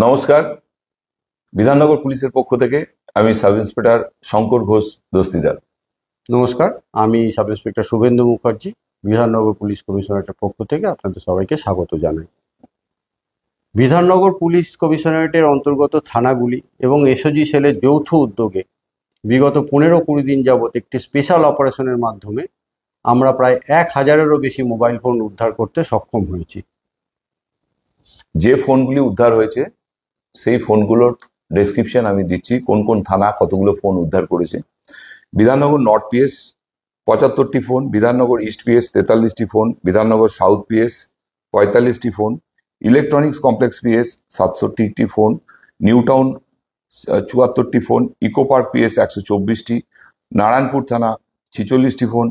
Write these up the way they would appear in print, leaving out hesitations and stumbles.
নমস্কার। বিধাননগর পুলিশের পক্ষ থেকে আমি সাব ইন্সপেক্টর শঙ্কর ঘোষ দস্তিদার। নমস্কার, আমি sub inspector Subhendu Mukherjee, Bidhannagar police কমিশনারেটের পক্ষ থেকে আপনাদের সবাইকে স্বাগত জানাই। বিধাননগর পুলিশ কমিশনারেটের অন্তর্গত থানাগুলি এবং এসওজি সেলের যৌথ উদ্যোগে বিগত 15-20 দিন যাবৎ একটি স্পেশাল অপারেশনের মাধ্যমে আমরা প্রায় 1000-এরও বেশি মোবাইল ফোন উদ্ধার করতে সক্ষম হয়েছি। যে ফোনগুলি উদ্ধার হয়েছে সেই ফোনগুলোর ডেসক্রিপশন আমি দিচ্ছি, কোন কোন থানা কতগুলো ফোন উদ্ধার করেছে। বিধাননগর নর্থ পিএস 75টি ফোন, বিধাননগর ইস্ট পিএস 43টি ফোন, বিধাননগর সাউথ পিএস 45টি ফোন, ইলেকট্রনিক্স কমপ্লেক্স পিএস 67টি ফোন, নিউ টাউন 74টি ফোন, ইকো পার্ক পিএস 124টি, নারায়ণপুর থানা 46টি ফোন,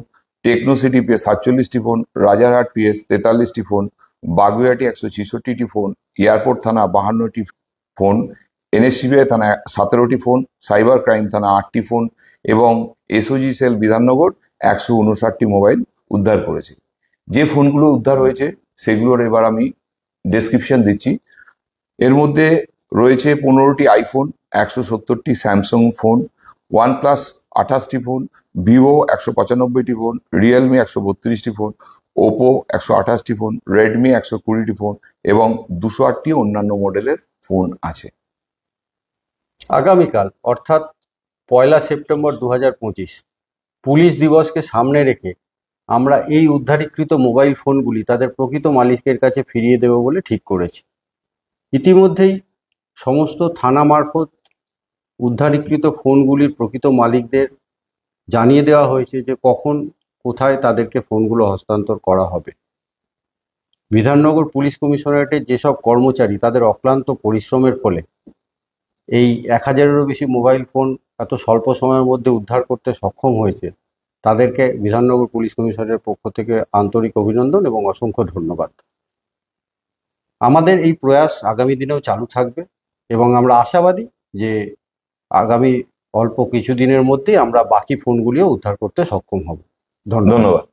টেকনো সিটি পিএস 47টি ফোন, রাজারহাট পিএস 43টি ফোন, বাগুইহাটি 166টি ফোন, এয়ারপোর্ট থানা 52টি ফোন, এনএসসিবিআই থানা 17টি ফোন, সাইবার ক্রাইম থানা 8টি ফোন এবং এসওজি সেল বিধাননগর 159টি মোবাইল উদ্ধার করেছে। যে ফোনগুলো উদ্ধার হয়েছে সেগুলোর এবার আমি ডেসক্রিপশন দিচ্ছি। এর মধ্যে রয়েছে 15টি আইফোন, 170টি স্যামসাং ফোন, ওয়ানপ্লাস 28টি ফোন, ভিভো 195টি ফোন, রিয়েলমি 132টি ফোন, ওপো 128টি ফোন, রেডমি 120টি ফোন এবং 208টি অন্যান্য মডেলের ফোন আছে। আগামীকাল অর্থাৎ 1 সেপ্টেম্বর 2025 পুলিশ দিবসকে সামনে রেখে আমরা এই উদ্ধারীকৃত মোবাইল ফোনগুলি তাদের প্রকৃত মালিকের কাছে ফিরিয়ে দেব বলে ঠিক করেছি। ইতিমধ্যেই সমস্ত থানা মারফত উদ্ধারীকৃত ফোনগুলির প্রকৃত মালিকদের জানিয়ে দেওয়া হয়েছে যে কখন কোথায় তাদেরকে ফোনগুলো হস্তান্তর করা হবে। বিধাননগর পুলিশ কমিশনারেটের যেসব কর্মচারী তাদের অক্লান্ত পরিশ্রমের ফলে এই 1000-এরও বেশি মোবাইল ফোন এত স্বল্প সময়ের মধ্যে উদ্ধার করতে সক্ষম হয়েছে, তাদেরকে বিধাননগর পুলিশ কমিশনারের পক্ষ থেকে আন্তরিক অভিনন্দন এবং অসংখ্য ধন্যবাদ। আমাদের এই প্রয়াস আগামী দিনেও চালু থাকবে এবং আমরা আশাবাদী যে আগামী অল্প কিছুদিনের মধ্যেই আমরা বাকি ফোনগুলিও উদ্ধার করতে সক্ষম হব। ধন্যবাদ।